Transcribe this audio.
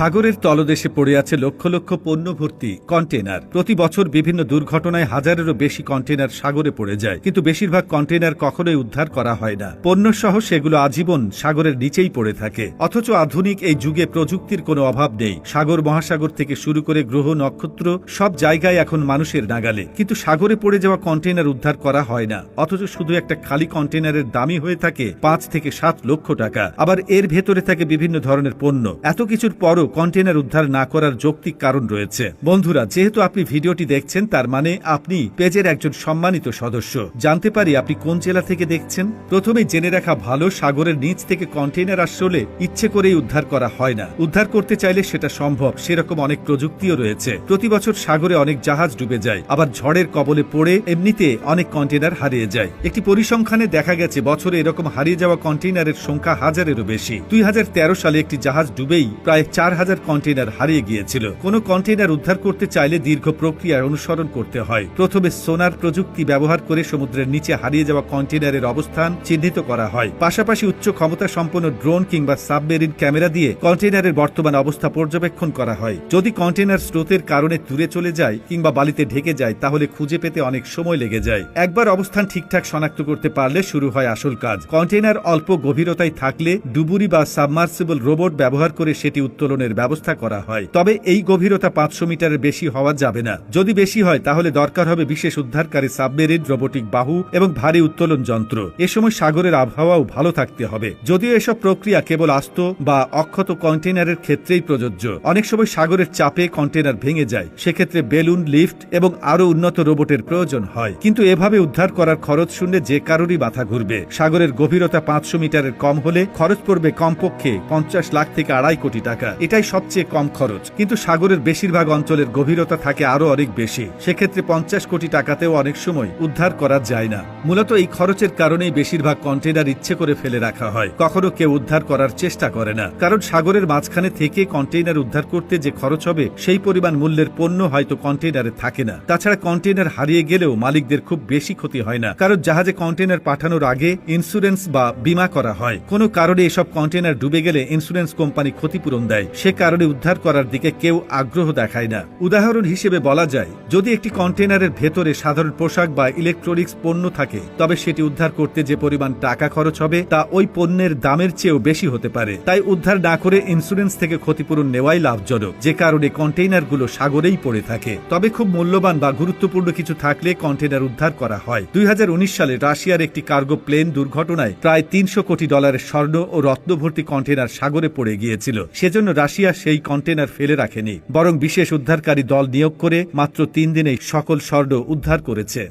সাগরের তলদেশে পড়ে আছে লক্ষ লক্ষ পণ্য ভর্তি কন্টেনার। প্রতি বছর বিভিন্ন দুর্ঘটনায় হাজারেরও বেশি কন্টেনার সাগরে পড়ে যায়, কিন্তু বেশিরভাগ কন্টেনার কখনোই উদ্ধার করা হয় না। পণ্য সহ সেগুলো আজীবন সাগরের নিচেই পড়ে থাকে। অথচ আধুনিক এই যুগে প্রযুক্তির কোনো অভাব নেই। সাগর মহাসাগর থেকে শুরু করে গ্রহ নক্ষত্র সব জায়গায় এখন মানুষের নাগালে, কিন্তু সাগরে পড়ে যাওয়া কন্টেনার উদ্ধার করা হয় না। অথচ শুধু একটা খালি কন্টেনারের দামই হয়ে থাকে 5 থেকে 7 লক্ষ টাকা। আবার এর ভেতরে থাকে বিভিন্ন ধরনের পণ্য। এত কিছুর পরও কন্টেনার উদ্ধার না করার যৌক্তিক কারণ রয়েছে। বন্ধুরা, যেহেতু আপনি ভিডিওটি দেখছেন, তার মানে আপনি পেজের একজন সম্মানিত সদস্য। জানতে পারি আপনি কোন জেলা থেকে দেখছেন? প্রথমেই জেনে রাখা ভালো, সাগরের নিচ থেকে কন্টেনার আসলে ইচ্ছে করেই উদ্ধার করা হয় না। উদ্ধার করতে চাইলে সেটা সম্ভব, সেরকম অনেক প্রযুক্তিও রয়েছে। প্রতি বছর সাগরে অনেক জাহাজ ডুবে যায়, আবার ঝড়ের কবলে পড়ে এমনিতে অনেক কন্টেনার হারিয়ে যায়। একটি পরিসংখ্যানে দেখা গেছে বছরে এরকম হারিয়ে যাওয়া কন্টেনারের সংখ্যা হাজারেরও বেশি। 2013 সালে একটি জাহাজ ডুবেই প্রায় 4000 কন্টেনার হারিয়ে গিয়েছিল। কোন কন্টেনার উদ্ধার করতে চাইলে দীর্ঘ প্রক্রিয়া অনুসরণ করতে হয়। প্রথমে সোনার প্রযুক্তি ব্যবহার করে সমুদ্রের নিচে হারিয়ে যাওয়া কন্টেনারের অবস্থান চিহ্নিত করা হয়। পাশাপাশি উচ্চ ক্ষমতা সম্পন্ন ড্রোন কিংবা সাবমেরিন ক্যামেরা দিয়ে কন্টেনারের বর্তমান অবস্থা পর্যবেক্ষণ করা হয়। যদি কন্টেনার স্রোতের কারণে দূরে চলে যায় কিংবা বালিতে ঢেকে যায়, তাহলে খুঁজে পেতে অনেক সময় লেগে যায়। একবার অবস্থান ঠিকঠাক শনাক্ত করতে পারলে শুরু হয় আসল কাজ। কন্টেনার অল্প গভীরতায় থাকলে ডুবুরি বা সাবমার্সিবল রোবট ব্যবহার করে সেটি উত্তোলনের ব্যবস্থা করা হয়। তবে এই গভীরতা 500 মিটারের বেশি হওয়া যাবে না। যদি বেশি হয় তাহলে দরকার হবে বিশেষ উদ্ধারকারী সাবমেরিন, রোবোটিক বাহু এবং ভারী উত্তোলন যন্ত্র। এ সময় সাগরের আবহাওয়াও ভালো থাকতে হবে। যদিও এসব প্রক্রিয়া কেবল আস্ত বা অক্ষত কন্টেনারের ক্ষেত্রেই প্রযোজ্য। অনেক সময় সাগরের চাপে কন্টেনার ভেঙে যায়, সেক্ষেত্রে বেলুন, লিফট এবং আরো উন্নত রোবটের প্রয়োজন হয়। কিন্তু এভাবে উদ্ধার করার খরচ শুনলে যে কারোরই মাথা ঘুরবে। সাগরের গভীরতা 500 মিটারের কম হলে খরচ পড়বে কমপক্ষে 50 লাখ থেকে 2.5 কোটি টাকা। এটাই সবচেয়ে কম খরচ, কিন্তু সাগরের বেশিরভাগ অঞ্চলের গভীরতা থাকে আরো অনেক বেশি। সেক্ষেত্রে 50 কোটি টাকাতেও অনেক সময় উদ্ধার করা যায় না। মূলত এই খরচের কারণেই বেশিরভাগ কন্টেনার ইচ্ছে করে ফেলে রাখা হয়। কখনো কেউ উদ্ধার করার চেষ্টা করে না, কারণ সাগরের মাঝখানে থেকে কন্টেনার উদ্ধার করতে যে খরচ হবে সেই পরিমাণ মূল্যের পণ্য হয়তো কন্টেনারে থাকে না। তাছাড়া কন্টেনার হারিয়ে গেলেও মালিকদের খুব বেশি ক্ষতি হয় না, কারণ জাহাজে কন্টেনার পাঠানোর আগে ইন্স্যুরেন্স বা বীমা করা হয়। কোনো কারণে এসব কন্টেনার ডুবে গেলে ইন্স্যুরেন্স কোম্পানি ক্ষতিপূরণ দেয়। সে কারণে উদ্ধার করার দিকে কেউ আগ্রহ দেখায় না। উদাহরণ হিসেবে বলা যায়, যদি একটি কন্টেনারের ভেতরে সাধারণ পোশাক বা ইলেকট্রনিক্স পণ্য থাকে, তবে সেটি উদ্ধার করতে যে পরিমাণ টাকা খরচ হবে তা ওই পণ্যের দামের চেয়েও বেশি হতে পারে। তাই উদ্ধার না করে ইন্স্যুরেন্স থেকে ক্ষতিপূরণ নেওয়াই লাভজনক, যে কারণে কন্টেইনারগুলো সাগরেই পড়ে থাকে। তবে খুব মূল্যবান বা গুরুত্বপূর্ণ কিছু থাকলে কন্টেনার উদ্ধার করা হয়। 2019 সালে রাশিয়ার একটি কার্গো প্লেন দুর্ঘটনায় প্রায় $300 কোটি স্বর্ণ ও রত্নভর্তি কন্টেনার সাগরে পড়ে গিয়েছিল। সেজন্য রাশিয়া সেই কন্টেনার ফেলে রাখেনি, বরং বিশেষ উদ্ধারকারী দল নিয়োগ করে মাত্র 3 দিনেই সকল স্বর্ণ উদ্ধার করেছে।